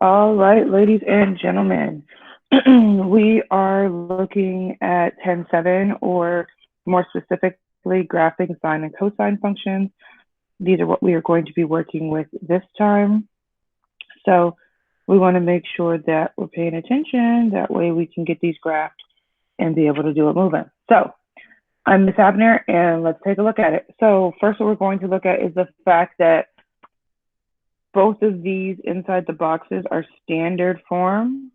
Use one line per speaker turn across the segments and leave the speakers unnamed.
All right, ladies and gentlemen, we are looking at 10.7, or more specifically, graphing sine and cosine functions. These are what we are going to be working with this time. So we want to make sure that we're paying attention. That way we can get these graphed and be able to do it moving. So I'm Miss Abner, and let's take a look at it. So first what we're going to look at is the fact that both of these inside the boxes are standard form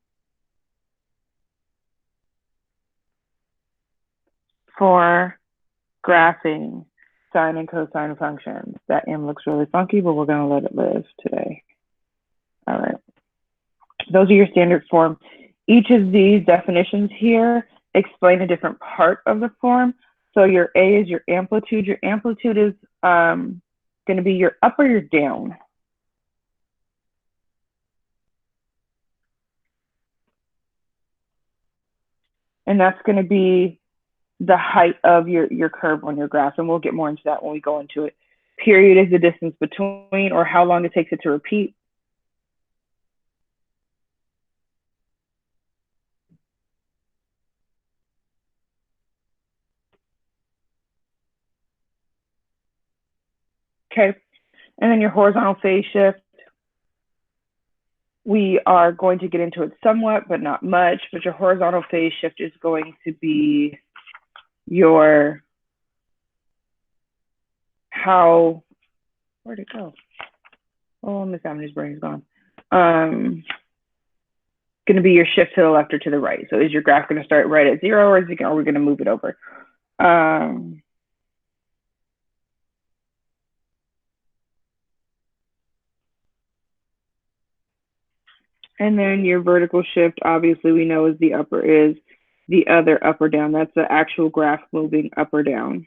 for graphing sine and cosine functions. That M looks really funky, but we're going to let it live today. All right. Those are your standard form. Each of these definitions here explain a different part of the form. So your A is your amplitude. Your amplitude is going to be your up or your down. And that's going to be the height of your curve on your graph. And we'll get more into that when we go into it. Period is the distance between, or how long it takes it to repeat. Okay. And then your horizontal phase shift. We are going to get into it somewhat, but not much. But your horizontal phase shift is going to be your where'd it go? Oh, Miss Avenue's brain is gone. Going to be your shift to the left or to the right. So is your graph going to start right at 0, or are we going to move it over? And then your vertical shift, obviously we know is the other up or down. That's the actual graph moving up or down.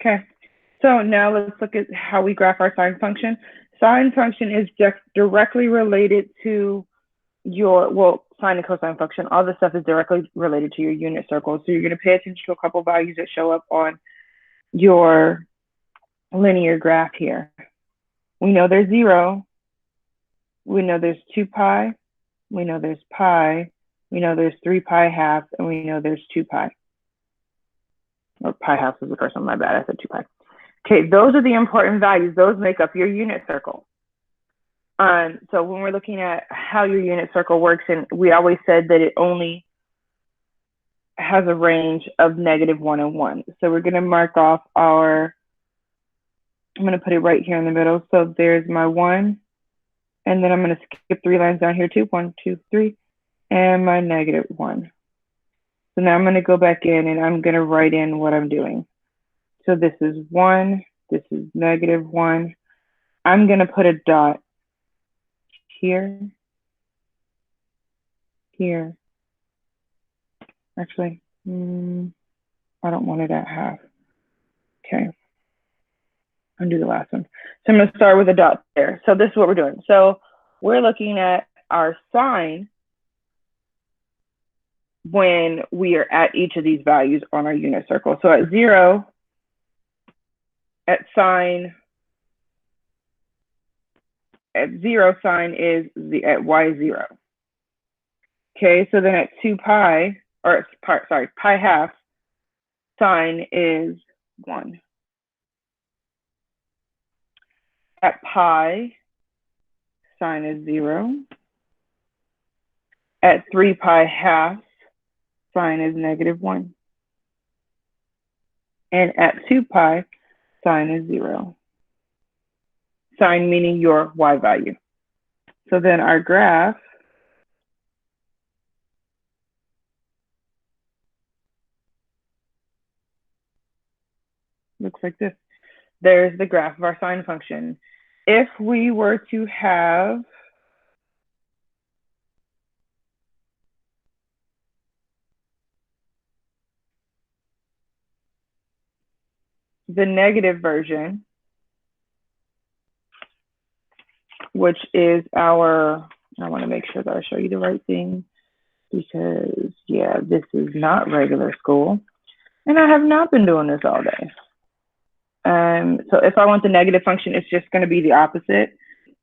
Okay, so now let's look at how we graph our sine function. Sine function is just directly related to sine and cosine function. All this stuff is directly related to your unit circle. So you're going to pay attention to a couple of values that show up on your linear graph here. We know there's 0. We know there's 2 pi. We know there's pi. We know there's 3 pi halves, and we know there's 2 pi. Or pi halves was the first one, my bad, I said 2 pi. Okay, those are the important values. Those make up your unit circle. So when we're looking at how your unit circle works, and we always said that it only has a range of -1 and 1. So we're going to mark off I'm going to put it right here in the middle. So there's my 1, and then I'm going to skip 3 lines down here too. 1, 2, 3, and my -1. So now I'm going to go back in and I'm going to write in what I'm doing. So this is 1, this is -1. I'm going to put a dot here, here. Actually, I don't want it at half. Okay, undo the last one. So I'm going to start with a dot there. So this is what we're doing. So we're looking at our sine when we are at each of these values on our unit circle. So at 0, at 0, sine is at y0. Okay, so then at 2 pi, or sorry, pi half, sine is 1. At pi, sine is 0. At 3 pi half, sine is -1. And at 2 pi, sine is 0. Sine meaning your y value. So then our graph looks like this. There's the graph of our sine function. If we were to have the negative version, which is our I want to make sure that I show you the right thing because, yeah, this is not regular school. And I have not been doing this all day. So if I want the negative function, it's just going to be the opposite.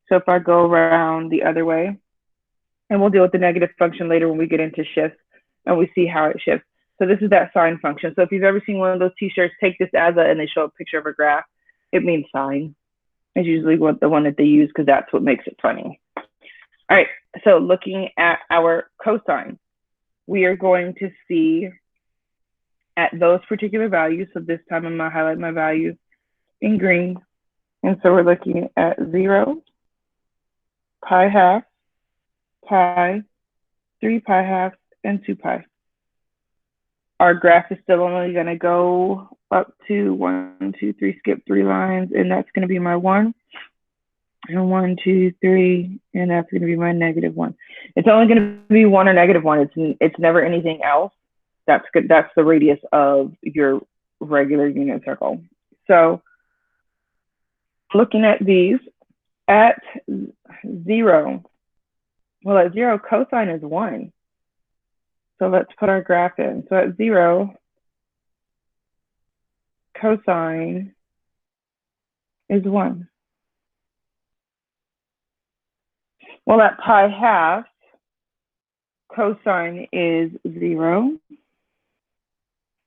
So if I go around the other way, and we'll deal with the negative function later when we get into shifts and we see how it shifts. So this is that sine function. So if you've ever seen one of those t-shirts, take this as a, and they show a picture of a graph, it means sine. It's usually the one that they use because that's what makes it funny. All right, so looking at our cosine, we are going to see at those particular values. So this time I'm gonna highlight my value in green. And so we're looking at 0, pi half, pi, 3 pi half, and 2 pi. Our graph is still only going to go up to 1, 2, 3, skip 3 lines, and that's going to be my 1. And 1, 2, 3, and that's going to be my -1. It's only going to be 1 or -1. It's never anything else. That's good. That's the radius of your regular unit circle. So looking at these, at 0, well, at 0, cosine is 1. So let's put our graph in. So at 0, cosine is 1. Well, at pi half, cosine is 0.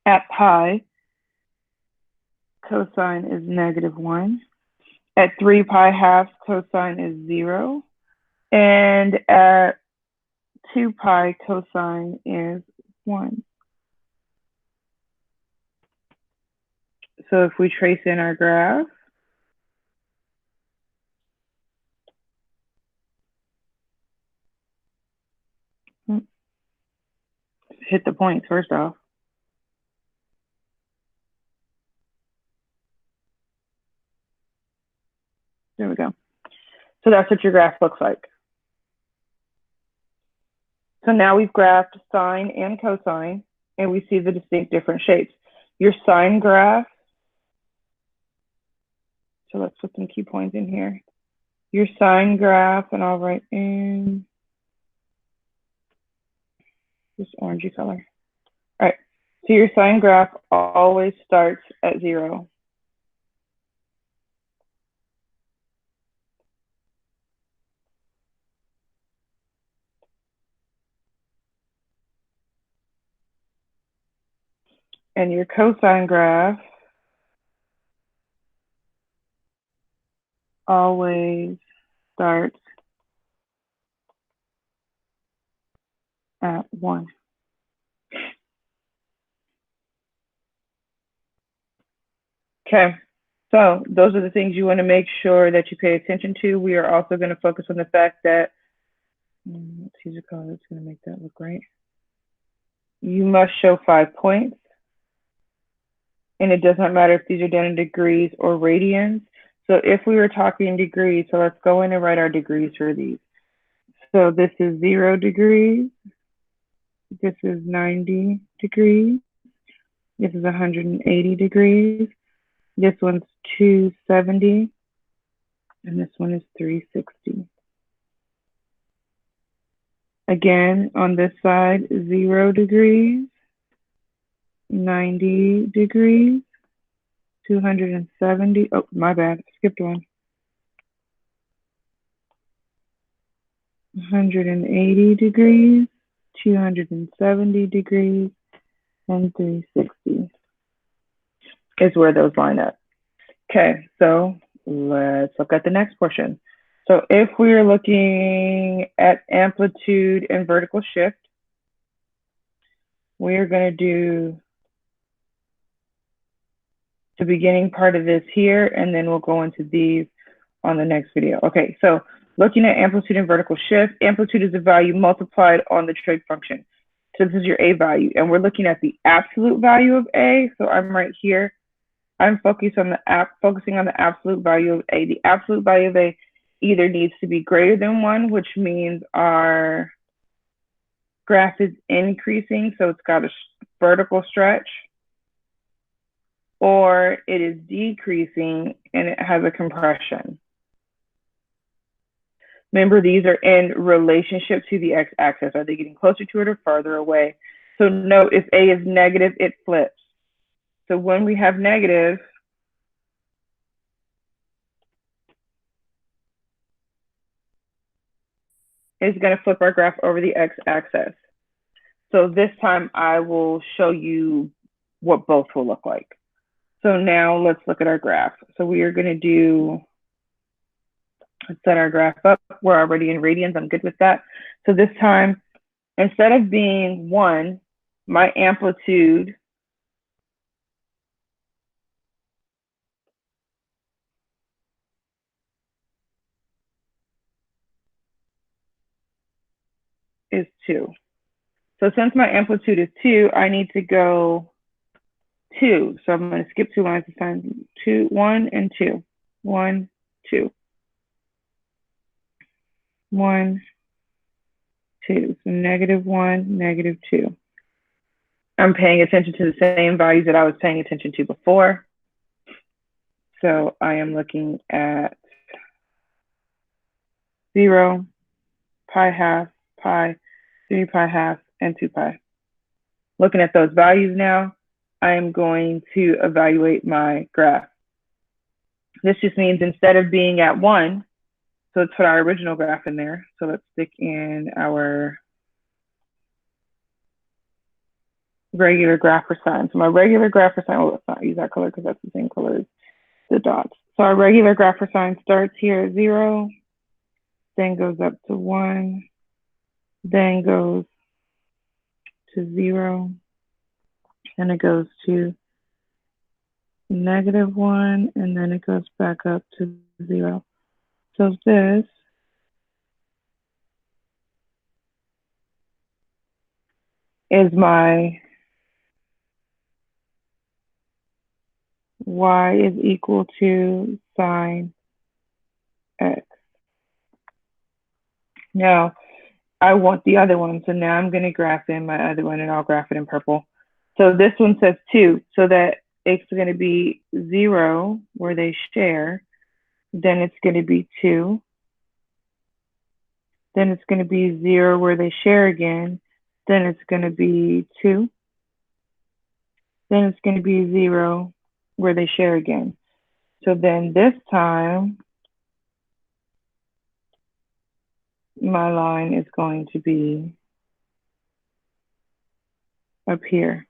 At pi, cosine is -1. At 3 pi halves, cosine is 0. And at 2 pi, cosine is 1. So if we trace in our graph, hit the points first off. There we go. So that's what your graph looks like. So now we've graphed sine and cosine, and we see the distinct different shapes. Your sine graph, so let's put some key points in here. Your sine graph, and I'll write in this orangey color. All right, so your sine graph always starts at 0. And your cosine graph always starts at 1. Okay, so those are the things you want to make sure that you pay attention to. We are also going to focus on the fact that, let's use a color that's going to make that look right. You must show 5 points. And it does not matter if these are done in degrees or radians. So if we were talking degrees, so let's go in and write our degrees for these. So this is 0 degrees. This is 90 degrees. This is 180 degrees. This one's 270. And this one is 360. Again, on this side, 0 degrees, 90 degrees, 270. Oh, my bad, skipped one. 180 degrees, 270 degrees, and 360 is where those line up. Okay, so let's look at the next portion. So if we are looking at amplitude and vertical shift, we are going to do the beginning part of this here, and then we'll go into these on the next video. Okay, so looking at amplitude and vertical shift, amplitude is a value multiplied on the trig function. So this is your A value, and we're looking at the absolute value of A. So I'm right here. I'm focusing on the absolute value of A. The absolute value of A either needs to be greater than 1, which means our graph is increasing, so it's got a vertical stretch, or it is decreasing and it has a compression. Remember, these are in relationship to the x-axis. Are they getting closer to it or farther away? So note, if A is negative, it flips. So when we have negative, it's going to flip our graph over the x-axis. So this time I will show you what both will look like. So now let's look at our graph. So we are going to do, let's set our graph up. We're already in radians. I'm good with that. So this time, instead of being 1, my amplitude is 2. So since my amplitude is 2, I need to go 2. So I'm going to skip 2 lines this time. 2, 1, and 2. 1, 2. 1, 2. So -1, -2. I'm paying attention to the same values that I was paying attention to before. So I am looking at 0, pi half, pi, 3 pi half, and 2 pi. Looking at those values now, I am going to evaluate my graph. This just means instead of being at 1, so let's put our original graph in there. So let's stick in our regular graph for sine. So my regular graph for sine, well, let's not use that color because that's the same color as the dots. So our regular graph for sine starts here at 0, then goes up to 1, then goes to 0, and it goes to -1, and then it goes back up to 0. So this is my y is equal to sine x. Now, I want the other one, so now I'm going to graph in my other one, and I'll graph it in purple. So this one says 2, so that it's going to be 0 where they share, then it's going to be 2, then it's going to be 0 where they share again, then it's going to be 2, then it's going to be 0 where they share again. So then this time, my line is going to be up here.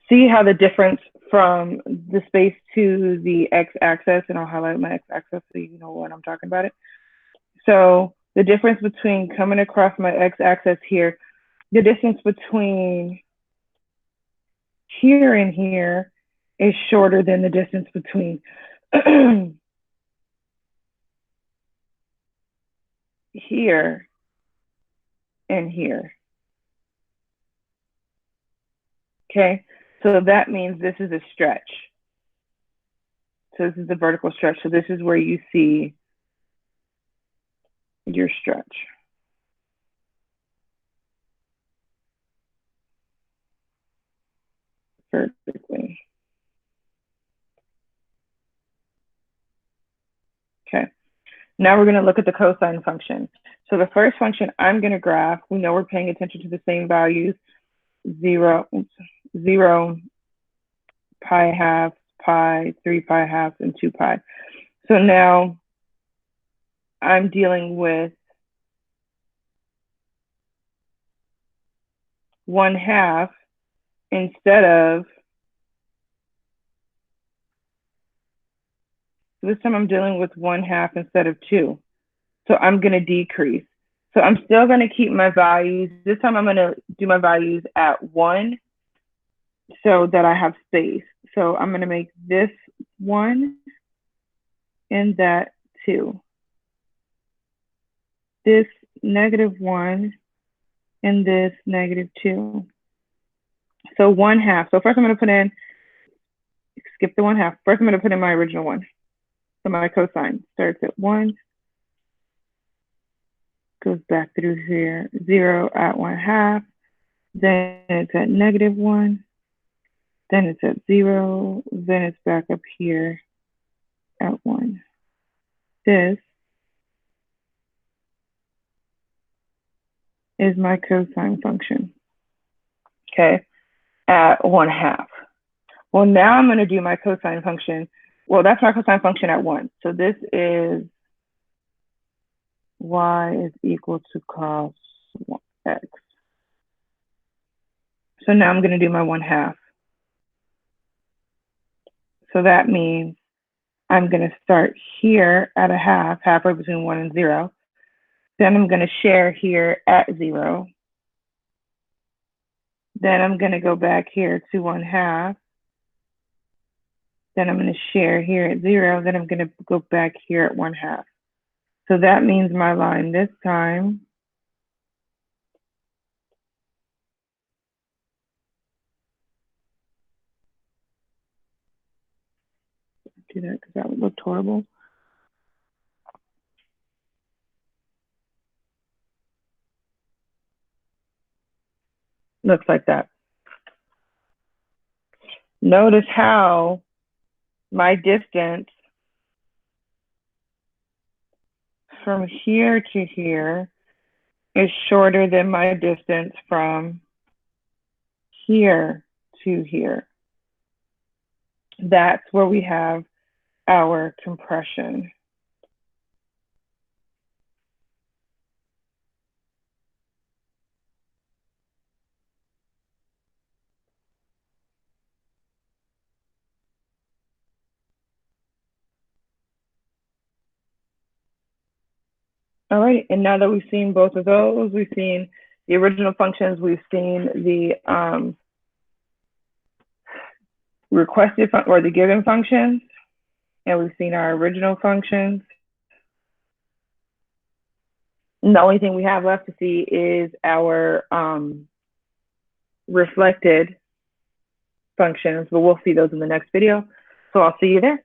See how the difference from the space to the x-axis, and I'll highlight my x-axis so you know what I'm talking about it. So the difference between coming across my x-axis here, the distance between here and here is shorter than the distance between here and here. Okay, so that means this is a stretch. So this is the vertical stretch. So this is where you see your stretch. Perfectly. Okay, now we're going to look at the cosine function. So the first function I'm going to graph, we know we're paying attention to the same values, 0, 0, pi half, pi, 3 pi half, and 2 pi. So now I'm dealing with 1/2 instead of, this time I'm dealing with 1/2 instead of 2. So I'm going to decrease. So I'm still going to keep my values. This time I'm going to do my values at 1 so that I have space. So I'm going to make this 1 and that 2. This -1 and this -2. So 1/2. So first I'm going to put in, skip the 1/2. First I'm going to put in my original one. So my cosine starts at 1, goes back through here, 0 at 1/2, then it's at -1, then it's at 0, then it's back up here, at 1. This is my cosine function, okay, at 1/2. Well, now I'm going to do my cosine function. Well, that's my cosine function at 1. So this is y is equal to cos x. So now I'm going to do my 1/2. So that means I'm going to start here at a half, halfway between 1 and 0. Then I'm going to share here at 0. Then I'm going to go back here to 1/2. Then I'm going to share here at 0. Then I'm going to go back here at 1/2. So that means my line this time do that because that would look horrible. Looks like that. Notice how my distance from here to here is shorter than my distance from here to here. That's where we have our compression. All right, and now that we've seen both of those, we've seen the original functions, we've seen the requested or the given functions, and we've seen our original functions. And the only thing we have left to see is our reflected functions, but we'll see those in the next video. So I'll see you there.